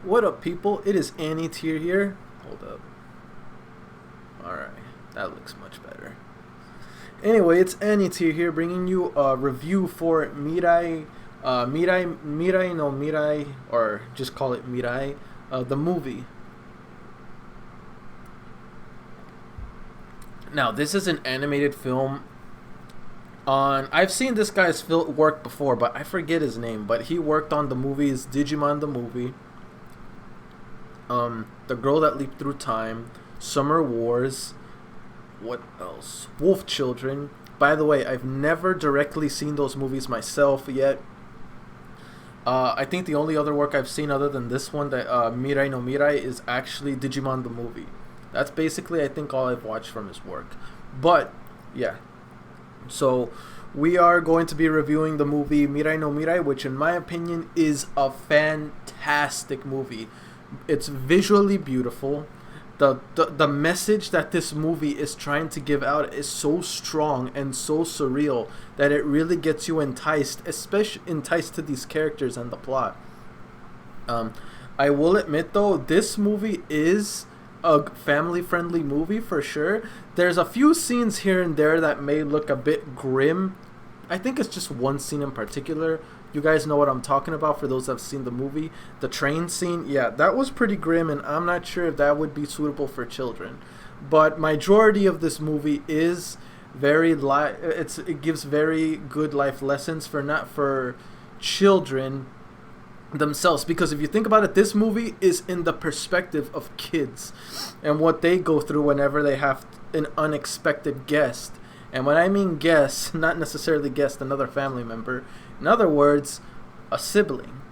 What up, people? It is Annie Tier here. Hold up. Alright, that looks much better. Anyway, it's Annie Tier here bringing you a review for Mirai, Mirai, or just call it Mirai, the movie. Now, this is an animated film I've seen this guy's work before, but I forget his name, but he worked on the movies Digimon the movie, The Girl That Leaped Through Time, Summer Wars, what else? Wolf Children. By the way, I've never directly seen those movies myself yet. I think the only other work I've seen other than this one, that Mirai no Mirai, is actually Digimon the movie. That's basically, I think, all I've watched from his work. But, yeah. So, we are going to be reviewing the movie Mirai no Mirai, which in my opinion is a fantastic movie. It's visually beautiful. The message that this movie is trying to give out is so strong and so surreal that it really gets you enticed, especially enticed to these characters and the plot. I will admit though, this movie is a family-friendly movie for sure. There's a few scenes here and there that may look a bit grim. I think it's just one scene in particular. You guys know what I'm talking about for those that have seen the movie. The train scene, yeah, that was pretty grim, and I'm not sure if that would be suitable for children. But majority of this movie is very it gives very good life lessons for children themselves, because if you think about it, this movie is in the perspective of kids and what they go through whenever they have an unexpected guest. And when I mean guest, not necessarily guest, another family member, in other words, a sibling.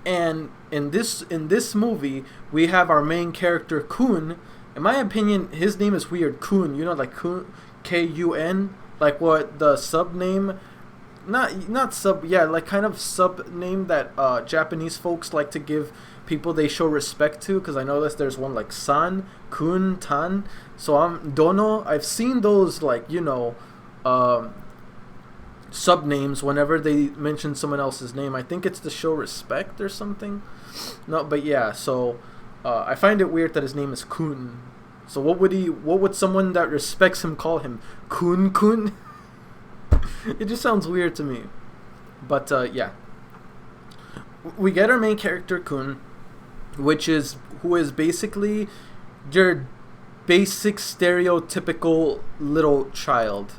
And in this movie, we have our main character Kun. In my opinion, his name is weird. Kun, you know, like Kun, Kun, like what the sub name, not sub, yeah, like kind of sub name that Japanese folks like to give people they show respect to, because I know there's one like San, Kun, Tan. So I'm Dono. I've seen those, like, you know, sub names whenever they mention someone else's name. I think it's to show respect or something. No, but yeah. So I find it weird that his name is Kun. So what would someone that respects him call him? Kun? It just sounds weird to me. But yeah, we get our main character Kun, who is basically your basic stereotypical little child.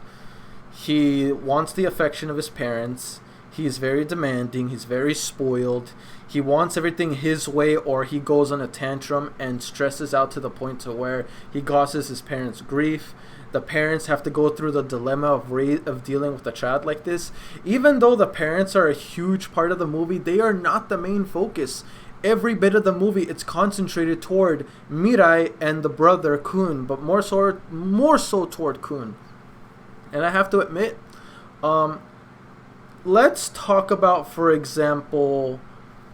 He wants the affection of his parents. He's very demanding. He's very spoiled. He wants everything his way, or he goes on a tantrum and stresses out to the point to where he causes his parents grief. The parents have to go through the dilemma of dealing with a child like this. Even though the parents are a huge part of the movie, they are not the main focus. Every bit of the movie, it's concentrated toward Mirai and the brother Kun, but more so toward Kun. And I have to admit, let's talk about, for example,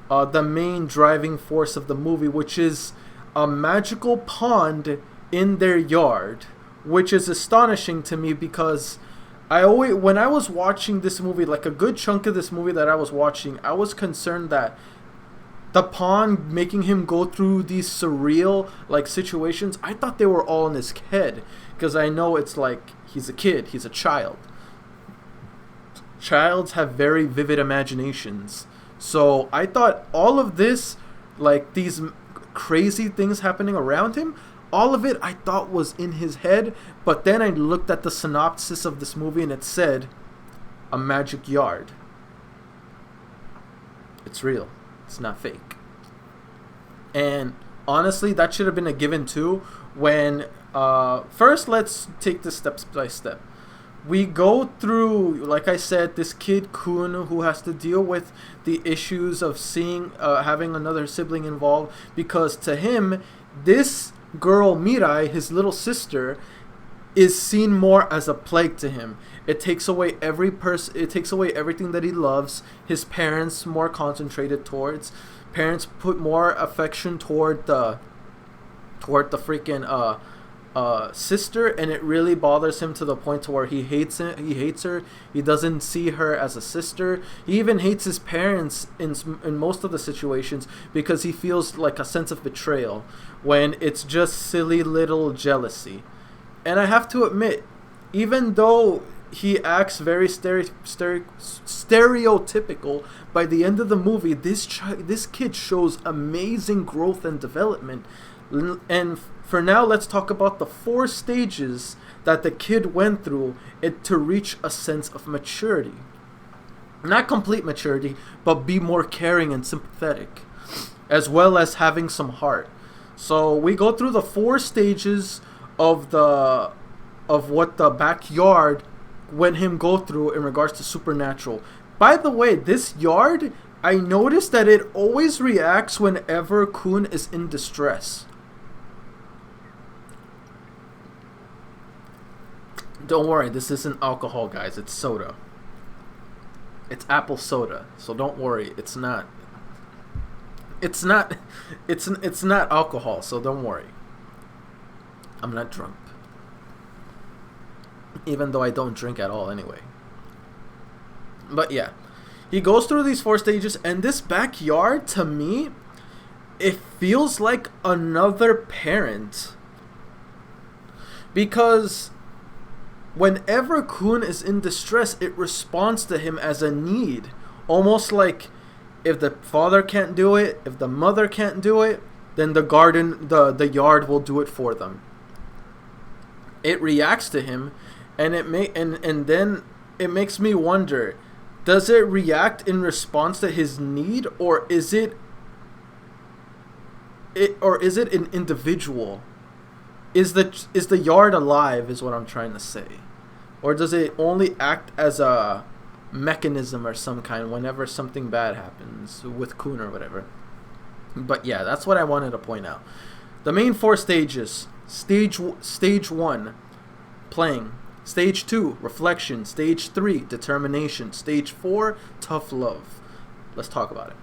the main driving force of the movie, which is a magical pond in their yard, which is astonishing to me, because when I was watching this movie, like a good chunk of this movie that I was watching, I was concerned that the pond making him go through these surreal like situations, I thought they were all in his head, because I know it's like he's a kid, he's a child. Childs have very vivid imaginations. So I thought all of this, like these crazy things happening around him, all of it I thought was in his head. But then I looked at the synopsis of this movie and it said, a magic yard. It's real. It's not fake. And honestly, that should have been a given too. When first, let's take this step by step. We go through, like I said, this kid Kun, who has to deal with the issues of having another sibling involved, because to him, this girl Mirai, his little sister, is seen more as a plague to him. It takes away it takes away everything that he loves. His parents more concentrated towards. Parents put more affection toward the freaking sister, and it really bothers him to the point to where he hates it. He hates her. He doesn't see her as a sister. He even hates his parents in most of the situations because he feels like a sense of betrayal when it's just silly little jealousy. And I have to admit, even though he acts very stereotypical, by the end of the movie, this kid shows amazing growth and development. And for now, let's talk about the 4 stages that the kid went through to reach a sense of maturity. Not complete maturity, but be more caring and sympathetic, as well as having some heart. So we go through the 4 stages of what the backyard when him go through in regards to supernatural. By the way, this yard, I noticed that it always reacts whenever Kun is in distress. Don't worry, this isn't alcohol, guys. It's soda. It's apple soda. So don't worry, it's not alcohol, so don't worry. I'm not drunk. Even though I don't drink at all anyway. But yeah, he goes through these 4 stages, and this backyard, to me, it feels like another parent. Because whenever Kun is in distress, it responds to him as a need. Almost like if the father can't do it, if the mother can't do it, then the yard will do it for them. It reacts to him, and then it makes me wonder, does it react in response to his need, or is it an individual? Is the yard alive, is what I'm trying to say, or does it only act as a mechanism or some kind whenever something bad happens with Kun or whatever? But yeah, that's what I wanted to point out. The main 4 stages: stage 1, playing; stage 2, reflection; stage 3, determination; stage 4, tough love. Let's talk about it.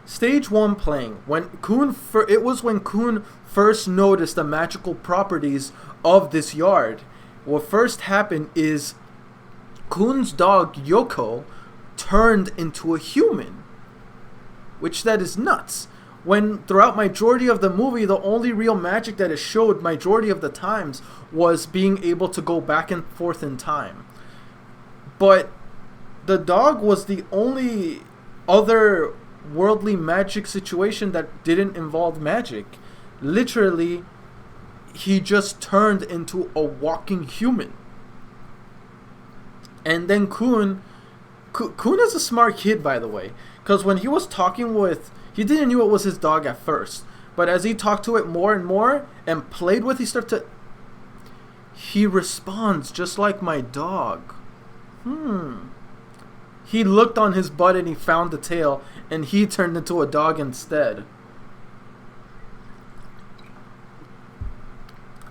Stage 1, playing. It was when Kun first noticed the magical properties of this yard. What first happened is Kun's dog Yoko turned into a human, which that is nuts. When throughout majority of the movie, the only real magic that it showed majority of the times was being able to go back and forth in time. But the dog was the only other worldly magic situation that didn't involve magic. Literally, he just turned into a walking human. And then Kun is a smart kid, by the way, because when he was talking with, he didn't know it was his dog at first, but as he talked to it more and more and played with, he responds just like my dog. He looked on his butt and he found the tail, and he turned into a dog instead.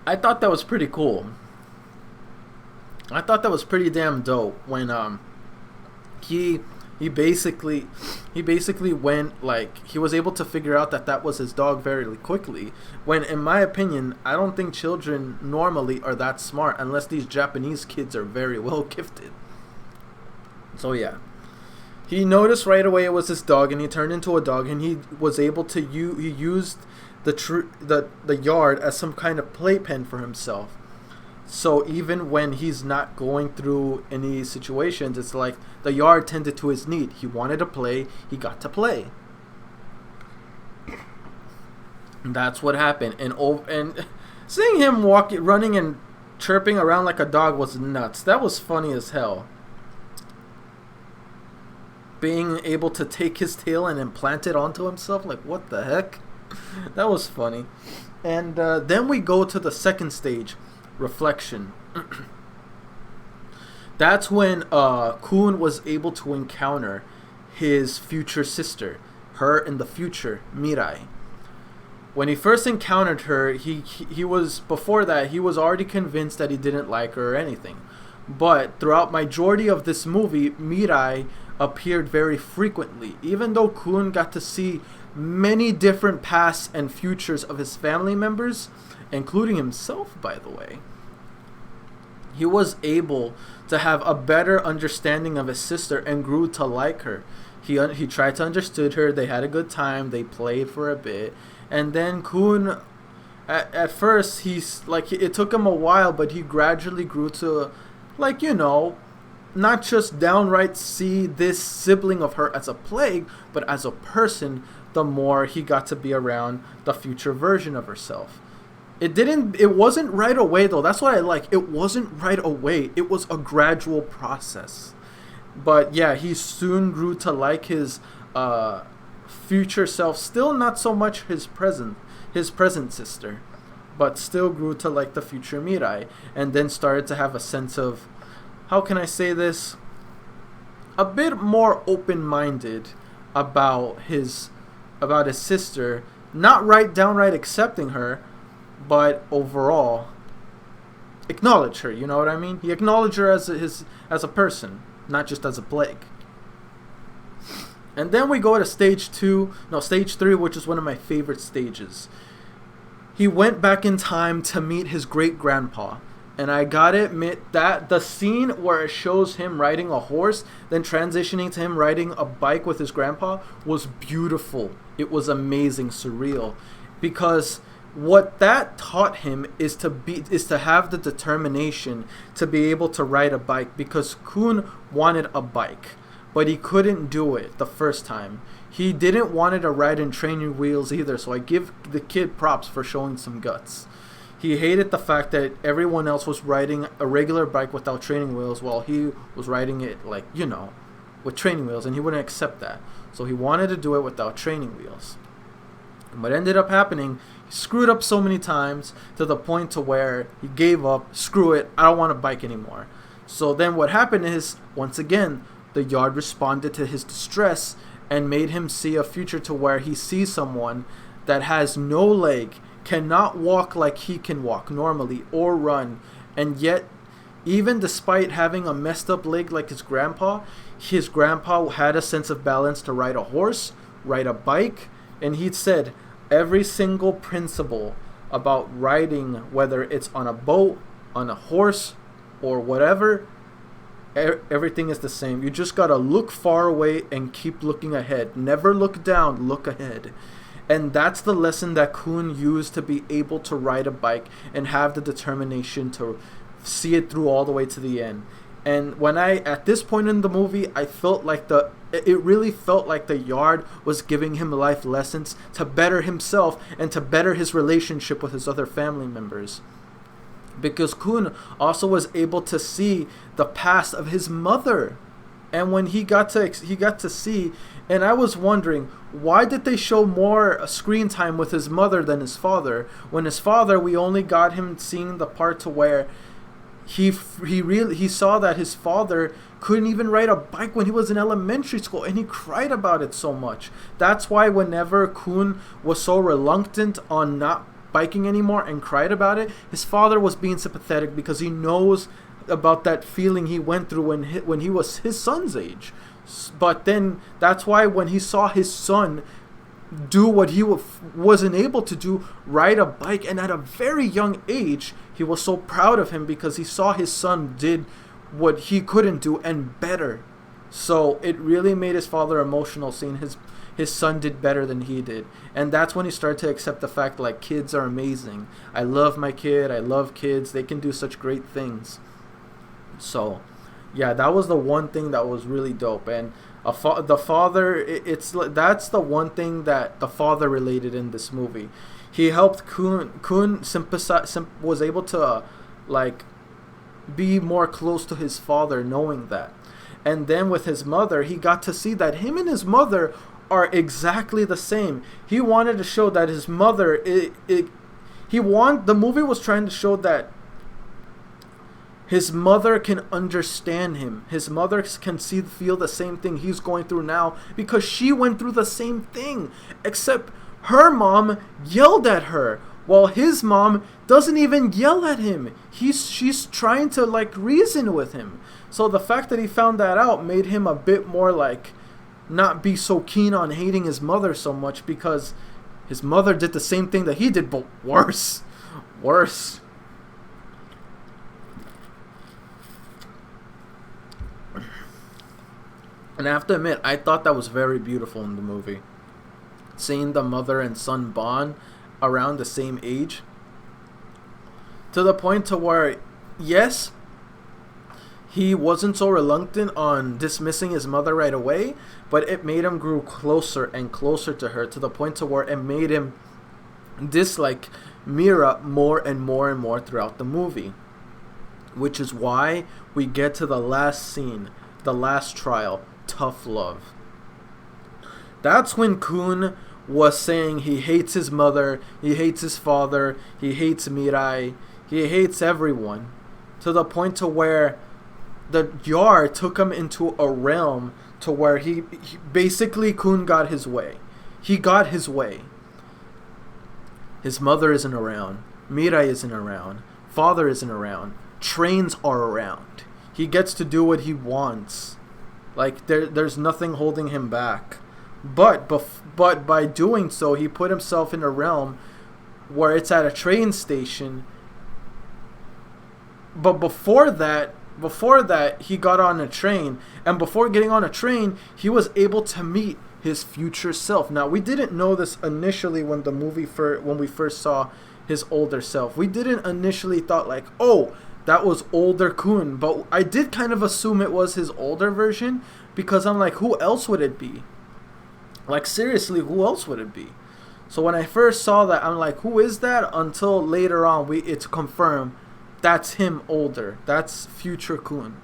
I thought that was pretty cool. I thought that was pretty damn dope when he basically went, like, he was able to figure out that was his dog very quickly, when in my opinion I don't think children normally are that smart unless these Japanese kids are very well gifted. So yeah, he noticed right away it was his dog, and he turned into a dog, and he was able to he used the yard as some kind of playpen for himself. So even when he's not going through any situations, it's like the yard tended to his need. He wanted to play, he got to play. And that's what happened. And seeing him running and chirping around like a dog was nuts. That was funny as hell. Being able to take his tail and implant it onto himself, like, what the heck? That was funny. And then we go to the second stage, reflection. That's when Kun was able to encounter his future sister, her in the future, Mirai. When he first encountered her, he was, before that, he was already convinced that he didn't like her or anything. But throughout majority of this movie, Mirai appeared very frequently. Even though Kun got to see many different pasts and futures of his family members, including himself, by the way. He was able to have a better understanding of his sister and grew to like her. He tried to understand her. They had a good time. They played for a bit, and then Kun, at first, he's like, it took him a while, but he gradually grew to, like, not just downright see this sibling of her as a plague, but as a person. The more he got to be around the future version of herself. It wasn't right away though. That's what I like. It wasn't right away. It was a gradual process. But yeah, he soon grew to like his future self. Still not so much his present sister, but still grew to like the future Mirai, and then started to have a sense of, how can I say this, a bit more open-minded about his sister, not downright accepting her, but overall acknowledge her. You know what I mean? He acknowledged her as a person, not just as a plague. And then we go to stage 3, which is one of my favorite stages. He went back in time to meet his great grandpa. And I gotta admit that the scene where it shows him riding a horse, then transitioning to him riding a bike with his grandpa, was beautiful. It was amazing, surreal. Because what that taught him is to have the determination to be able to ride a bike, because Kun wanted a bike, but he couldn't do it the first time. He didn't want to ride in training wheels either, so I give the kid props for showing some guts. He hated the fact that everyone else was riding a regular bike without training wheels while he was riding it, with training wheels, and he wouldn't accept that. So he wanted to do it without training wheels. And what ended up happening, he screwed up so many times to the point to where he gave up. Screw it, I don't want a bike anymore. So then what happened is, once again, the yard responded to his distress and made him see a future to where he sees someone that has no leg, cannot walk like he can walk normally or run, and yet, even despite having a messed up leg like his grandpa had a sense of balance to ride a horse, ride a bike, and he said every single principle about riding, whether it's on a boat, on a horse, or whatever, everything is the same. You just gotta look far away and keep looking ahead. Never look down, look ahead. And that's the lesson that Kun used to be able to ride a bike and have the determination to see it through all the way to the end. And at this point in the movie, I felt like it really felt like the yard was giving him life lessons to better himself and to better his relationship with his other family members. Because Kun also was able to see the past of his mother. And when he got to see, and I was wondering, why did they show more screen time with his mother than his father? When his father, we only got him seeing the part to where he saw that his father couldn't even ride a bike when he was in elementary school, and he cried about it so much. That's why whenever Kun was so reluctant on not biking anymore and cried about it, his father was being sympathetic because he knows about that feeling he went through when he was his son's age. But then that's why when he saw his son do what he wasn't able to do, ride a bike, and at a very young age, he was so proud of him because he saw his son did what he couldn't do and better. So it really made his father emotional seeing his son did better than he did. And that's when he started to accept the fact, like, kids are amazing. I love my kid. I love kids. They can do such great things. So, yeah, that was the one thing that was really dope. And the father, that's the one thing that the father related in this movie. He helped Kun sympathize, was able to be more close to his father, knowing that. And then with his mother, he got to see that him and his mother are exactly the same. He wanted to show that his mother, the movie was trying to show that his mother can understand him. His mother can feel the same thing he's going through now because she went through the same thing. Except her mom yelled at her, while his mom doesn't even yell at him. She's trying to reason with him. So the fact that he found that out made him a bit more not be so keen on hating his mother so much, because his mother did the same thing that he did, but worse. Worse. And I have to admit, I thought that was very beautiful in the movie. Seeing the mother and son bond around the same age. To the point to where, yes, he wasn't so reluctant on dismissing his mother right away, but it made him grow closer and closer to her, to the point to where it made him dislike Mira more and more and more throughout the movie. Which is why we get to the last scene, the last trial, tough love. That's when Kun was saying he hates his mother, he hates his father, he hates Mirai, he hates everyone, to the point to where the Yard took him into a realm to where he basically, Kun got his way. He got his way. His mother isn't around, Mirai isn't around, father isn't around, trains are around. He gets to do what he wants. Like, there's nothing holding him back. But by doing so, he put himself in a realm where it's at a train station. But before that, he got on a train. And before getting on a train, he was able to meet his future self. Now, we didn't know this initially when we first saw his older self. We didn't initially thought like, oh, that was older Kun, but I did kind of assume it was his older version, because I'm like, who else would it be? Like, seriously, who else would it be? So when I first saw that, I'm like, who is that? Until later on, it's confirmed that's him older. That's future Kun.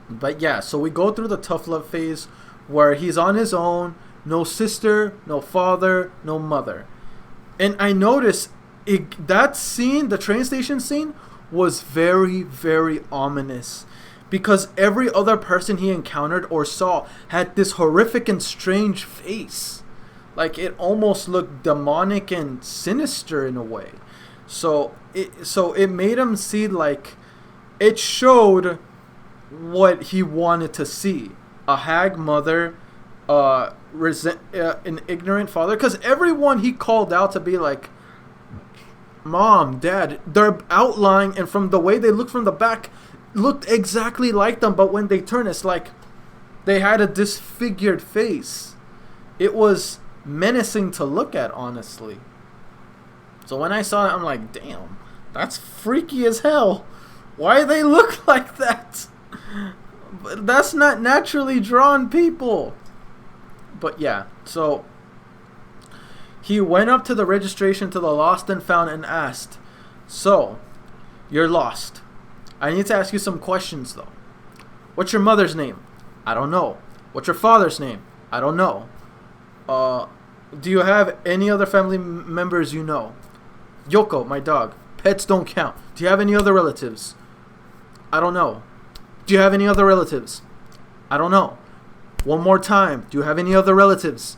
But yeah, so we go through the tough love phase where he's on his own, no sister, no father, no mother. And I noticed that scene, the train station scene, was very, very ominous, because every other person he encountered or saw had this horrific and strange face. Like, it almost looked demonic and sinister in a way. So it made him see, like, it showed what he wanted to see. A hag mother, an ignorant father, because everyone he called out to be like, Mom, Dad, they're outlined, and from the way they looked from the back, looked exactly like them, but when they turn, it's like they had a disfigured face. It was menacing to look at, honestly. So when I saw it, I'm like, damn, that's freaky as hell. Why they look like that? That's not naturally drawn people. But yeah, so he went up to the registration to the lost and found and asked, so, you're lost. I need to ask you some questions, though. What's your mother's name? I don't know. What's your father's name? I don't know. Do you have any other family members you know? Yoko, my dog. Pets don't count. Do you have any other relatives? I don't know. Do you have any other relatives? I don't know. One more time. Do you have any other relatives?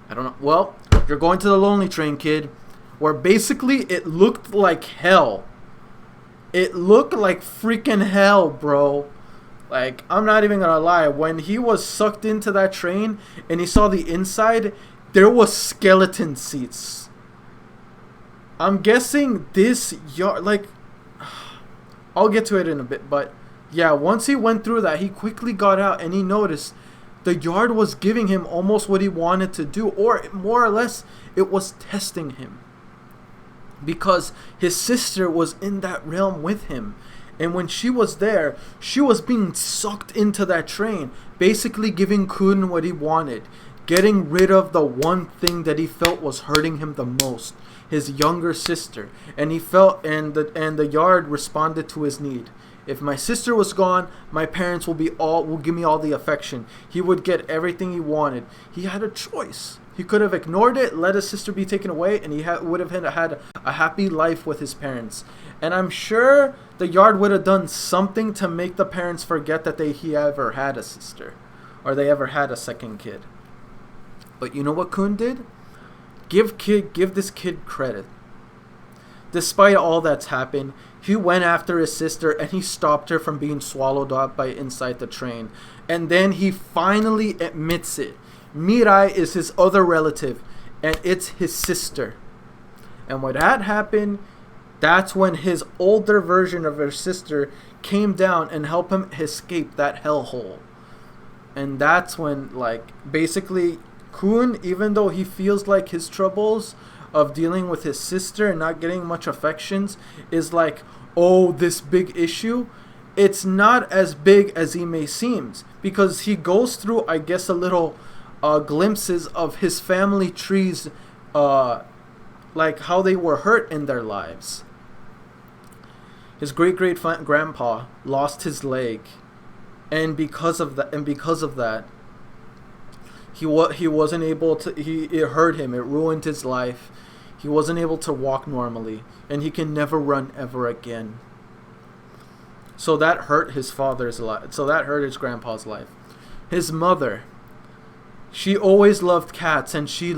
I don't know. Well, you're going to the lonely train, kid. Where basically it looked like hell. It looked like freaking hell, bro. Like, I'm not even gonna lie. When he was sucked into that train and he saw the inside, there was skeleton seats. I'm guessing this yard, like, I'll get to it in a bit, but yeah, once he went through that, he quickly got out and he noticed the yard was giving him almost what he wanted to do, or more or less, it was testing him. Because his sister was in that realm with him. And when she was there, she was being sucked into that train, basically giving Kun what he wanted, getting rid of the one thing that he felt was hurting him the most, his younger sister. And he felt, and the yard responded to his need. If my sister was gone, my parents will give me all the affection. He would get everything he wanted. He had a choice. He could have ignored it, let his sister be taken away, and he would have had a happy life with his parents. And I'm sure the yard would have done something to make the parents forget that he ever had a sister, or they ever had a second kid. But you know what Kun did? Give this kid credit. Despite all that's happened, he went after his sister and he stopped her from being swallowed up by inside the train. And then he finally admits it. Mirai is his other relative, and it's his sister. And when that happened, that's when his older version of her sister came down and helped him escape that hellhole. And that's when, like, basically, Kun, even though he feels like his troubles of dealing with his sister and not getting much affections is like, oh, this big issue, it's not as big as he may seem, because he goes through, I guess, a little glimpses of his family trees, like how they were hurt in their lives. His great-great-grandpa lost his leg, and because of that, he wasn't able to. It hurt him. It ruined his life. He wasn't able to walk normally, and he can never run ever again. So that hurt his father's life. So that hurt his grandpa's life. His mother, she always loved cats, and she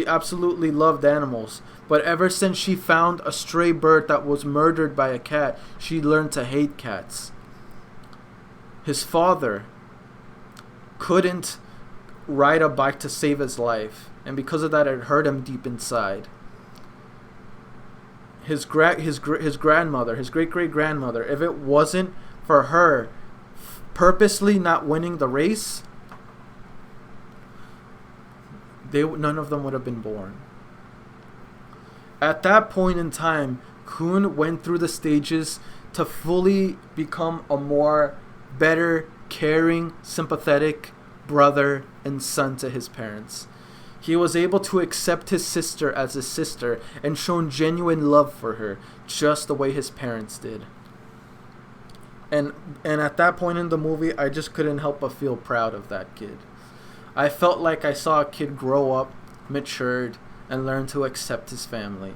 absolutely loved animals. But ever since she found a stray bird that was murdered by a cat, she learned to hate cats. His father couldn't ride a bike to save his life, and because of that, it hurt him deep inside. His grandmother, his great-great-grandmother, if it wasn't for her purposely not winning the race, none of them would have been born. At that point in time, Kun went through the stages to fully become a more better, caring, sympathetic brother and son to his parents. He was able to accept his sister as his sister and shown genuine love for her, just the way his parents did. And at that point in the movie, I just couldn't help but feel proud of that kid. I felt like I saw a kid grow up, matured, and learn to accept his family.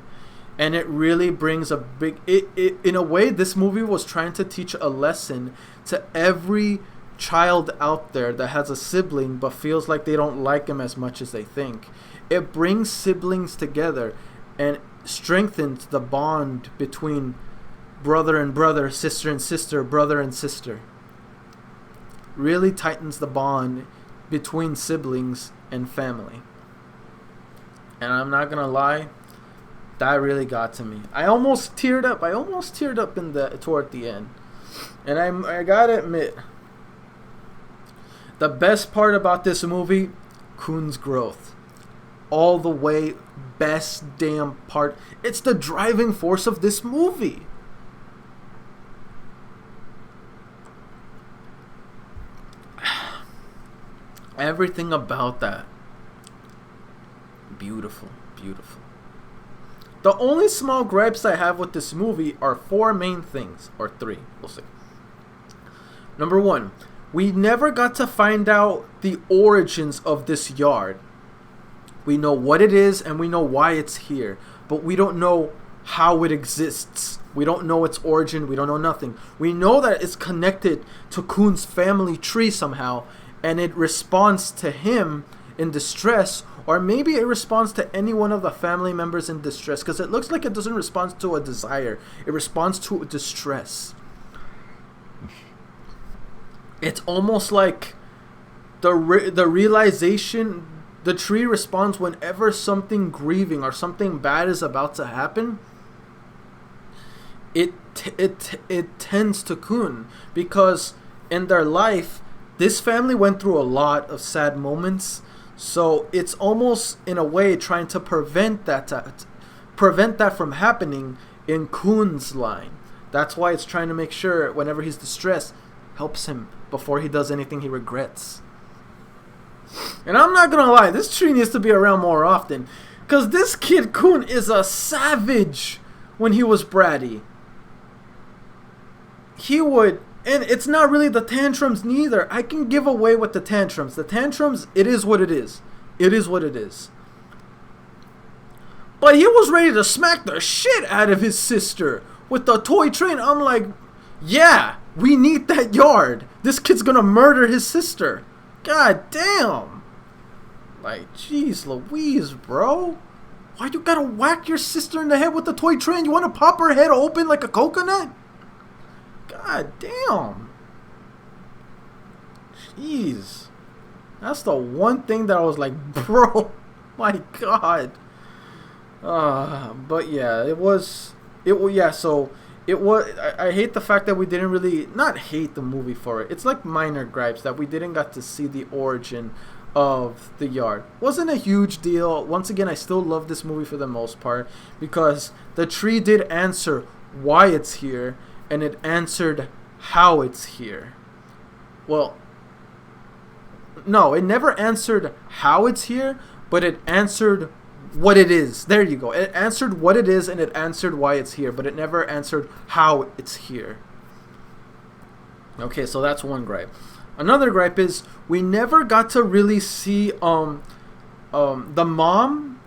And it really brings a big... in a way, this movie was trying to teach a lesson to every child out there that has a sibling but feels like they don't like him as much as they think. It brings siblings together and strengthens the bond between brother and brother, sister and sister, brother and sister. Really tightens the bond between siblings and family. And I'm not gonna lie, that really got to me. I almost teared up toward the end. And I gotta admit, the best part about this movie, Kun's growth. All the way, best damn part. It's the driving force of this movie. Everything about that. Beautiful, beautiful. The only small gripes I have with this movie are 4 main things. Or 3, we'll see. Number 1. We never got to find out the origins of this yard. We know what it is and we know why it's here. But we don't know how it exists. We don't know its origin. We don't know nothing. We know that it's connected to Kun's family tree somehow. And it responds to him in distress. Or maybe it responds to any one of the family members in distress. Because it looks like it doesn't respond to a desire. It responds to distress. It's almost like the realization, the tree responds whenever something grieving or something bad is about to happen. It tends to Kun, because in their life, this family went through a lot of sad moments. So it's almost in a way trying to prevent that from happening in Kun's line. That's why it's trying to make sure whenever he's distressed, helps him before he does anything he regrets. And I'm not gonna lie, this tree needs to be around more often, because this kid Kun is a savage when he was bratty. He would, and it's not really the tantrums neither. I can give away with the tantrums. The tantrums, it is what it is. It is what it is. But he was ready to smack the shit out of his sister with the toy train. I'm like, yeah, we need that yard. This kid's gonna murder his sister. God damn. Like, jeez Louise, bro. Why you gotta whack your sister in the head with the toy train? You want to pop her head open like a coconut? God damn. Jeez. That's the one thing that I was like, bro, my God. But yeah, I hate the fact that we didn't really, not hate the movie for it. It's like minor gripes that we didn't get to see the origin of the yard. Wasn't a huge deal. Once again, I still love this movie for the most part because the tree did answer why it's here and it answered how it's here. Well, no, it never answered how it's here, but it answered what it is. There you go. It answered what it is and it answered why it's here, but it never answered how it's here. Okay, so that's one gripe. Another gripe is we never got to really see the mom.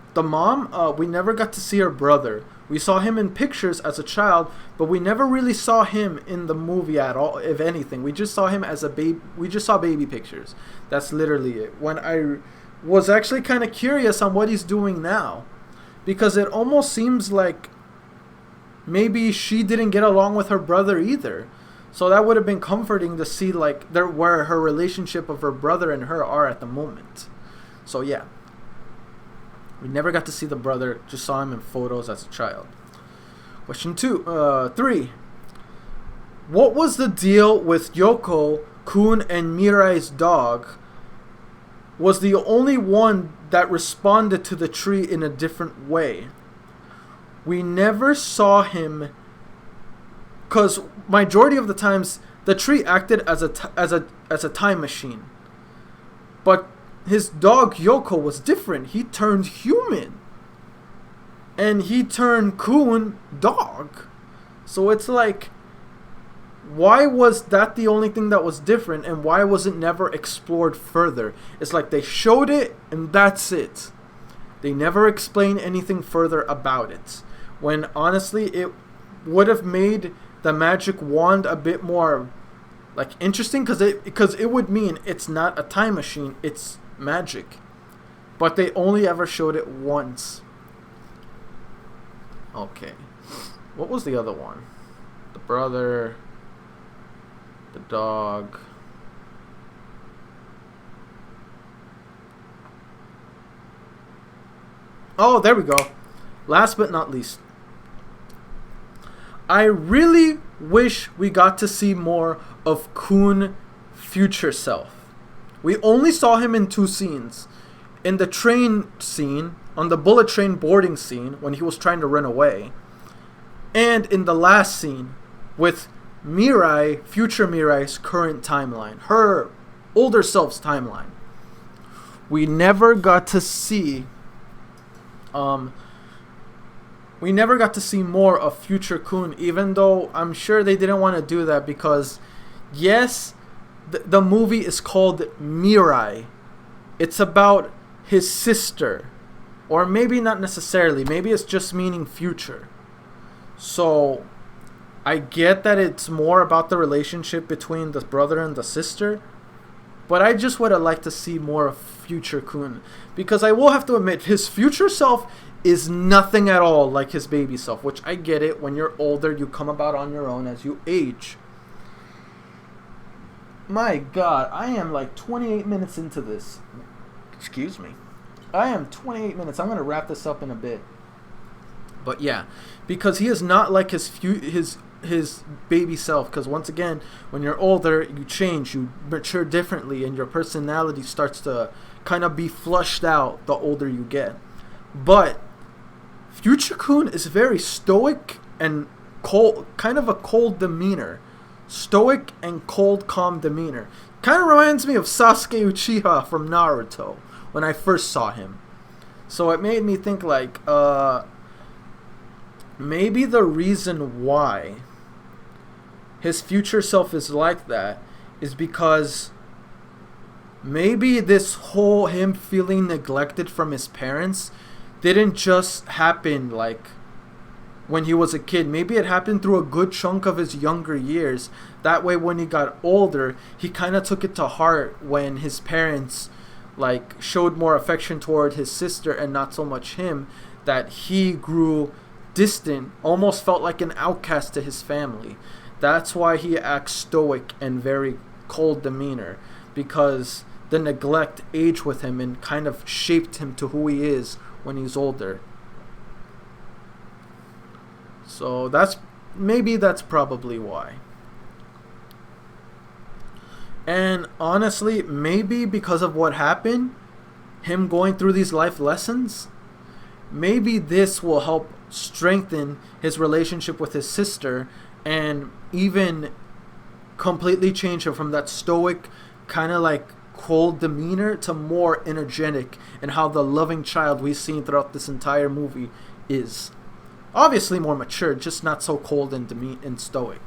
We never got to see her brother. We saw him in pictures as a child, but we never really saw him in the movie at all. If anything, we just saw him as a baby. We just saw baby pictures. That's literally it. When I was actually kind of curious on what he's doing now, because it almost seems like maybe she didn't get along with her brother either. So that would have been comforting to see like where her relationship of her brother and her are at the moment. So yeah, we never got to see the brother, just saw him in photos as a child. Question 3. What was the deal with Yoko, Kun, and Mirai's dog? Was the only one that responded to the tree in a different way. We never saw him, because majority of the times the tree acted as a time machine. But his dog Yoko was different. He turned human. And he turned Kun dog. So it's like, why was that the only thing that was different, and why was it never explored further? It's like they showed it and that's it. They never explained anything further about it. When honestly it would have made the magic wand a bit more like interesting, because it would mean it's not a time machine, it's magic. But they only ever showed it once. Okay. What was the other one? The brother, the dog. Oh, there we go. Last but not least, I really wish we got to see more of Kun future self. We only saw him in 2 scenes. In the train scene, on the bullet train boarding scene, when he was trying to run away. And in the last scene, with Mirai, future Mirai's current timeline. Her older self's timeline. We never got to see... we never got to see more of future Kun, even though I'm sure they didn't want to do that because, yes, the movie is called Mirai. It's about his sister. Or maybe not necessarily. Maybe it's just meaning future. So, I get that it's more about the relationship between the brother and the sister. But I just would have liked to see more of future Kun. Because I will have to admit, his future self is nothing at all like his baby self. Which I get it. When you're older, you come about on your own as you age. My God, I am like 28 minutes into this. Excuse me. I am 28 minutes. I'm going to wrap this up in a bit. But yeah, because he is not like his baby self. Because once again, when you're older, you change, you mature differently, and your personality starts to kind of be flushed out the older you get. But future Kun is very stoic and cold, kind of a cold demeanor. Stoic and cold, calm demeanor. Kind of reminds me of Sasuke Uchiha from Naruto when I first saw him. So it made me think like, maybe the reason why his future self is like that is because maybe this whole him feeling neglected from his parents didn't just happen like when he was a kid. Maybe it happened through a good chunk of his younger years. That way when he got older, he kind of took it to heart when his parents like showed more affection toward his sister and not so much him. that he grew distant, almost felt like an outcast to his family. That's why he acts stoic and very cold demeanor, because the neglect aged with him and kind of shaped him to who he is when he's older. So that's probably why. And honestly, maybe because of what happened, him going through these life lessons, maybe this will help strengthen his relationship with his sister and even completely change him from that stoic, kind of like cold demeanor to more energetic, and how the loving child we've seen throughout this entire movie is. Obviously more mature, just not so cold and stoic.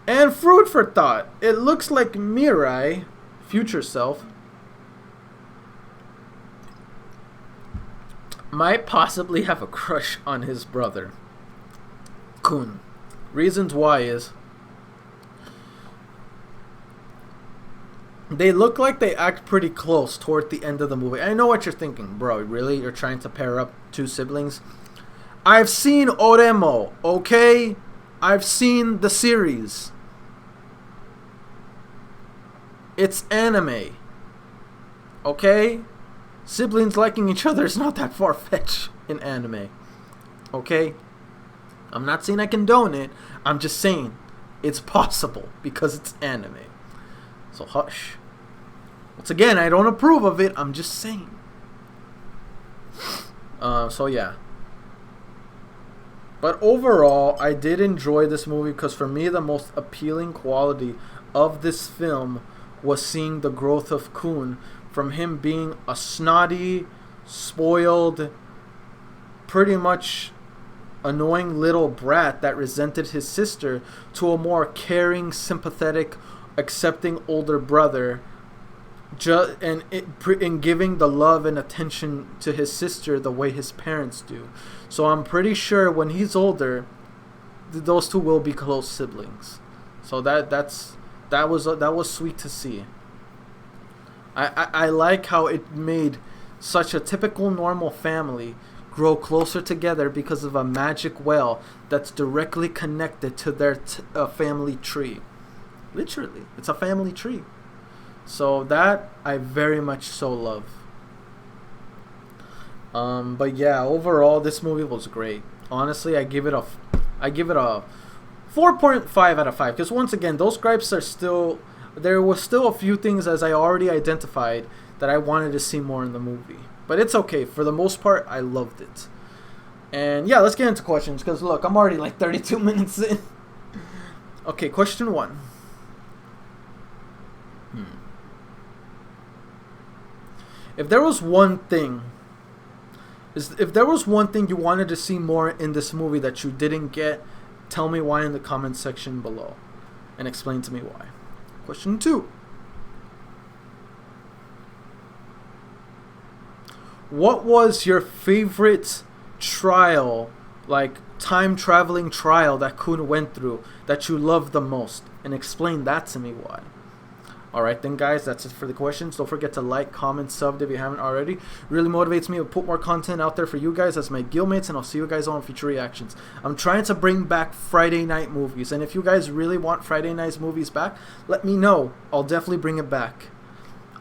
And food for thought. It looks like Mirai, future self, might possibly have a crush on his brother, Kun. Reasons why is they look like they act pretty close toward the end of the movie. I know what you're thinking, bro. Really? You're trying to pair up two siblings? I've seen Oremo, okay? I've seen the series. It's anime. Okay? Siblings liking each other is not that far-fetched in anime. Okay? I'm not saying I condone it. I'm just saying it's possible because it's anime. So hush. Once again, I don't approve of it. I'm just saying. So yeah. But overall, I did enjoy this movie because for me, the most appealing quality of this film was seeing the growth of Kun, from him being a snotty, spoiled, pretty much annoying little brat that resented his sister, to a more caring, sympathetic, accepting older brother, and giving the love and attention to his sister the way his parents do. So I'm pretty sure when he's older, those two will be close siblings. So that was sweet to see. I like how it made such a typical normal family grow closer together because of a magic well that's directly connected to their family tree. Literally, it's a family tree. So that I very much so love. But yeah, overall this movie was great. Honestly, I give it a 4.5 out of 5, because once again, those gripes are still there. Was still a few things, as I already identified, that I wanted to see more in the movie. But it's okay. For the most part, I loved it. And yeah, let's get into questions, because look, I'm already like 32 minutes in. Okay, question 1. If there was one thing you wanted to see more in this movie that you didn't get, tell me why in the comment section below, and explain to me why. Question 2. What was your favorite trial, like time traveling trial that Kun went through, that you loved the most? And explain that to me why. Alright then guys, that's it for the questions. Don't forget to like, comment, sub if you haven't already. Really motivates me to put more content out there for you guys as my guildmates, and I'll see you guys on future reactions. I'm trying to bring back Friday night movies, and if you guys really want Friday night movies back, let me know. I'll definitely bring it back.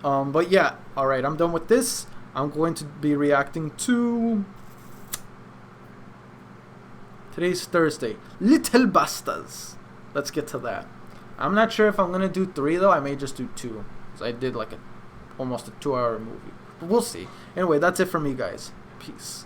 But yeah, alright, I'm done with this. I'm going to be reacting to... Today's Thursday. Little Bastas. Let's get to that. I'm not sure if I'm going to do 3 though. I may just do 2. Because I did like almost a 2-hour movie. But we'll see. Anyway, that's it for me guys. Peace.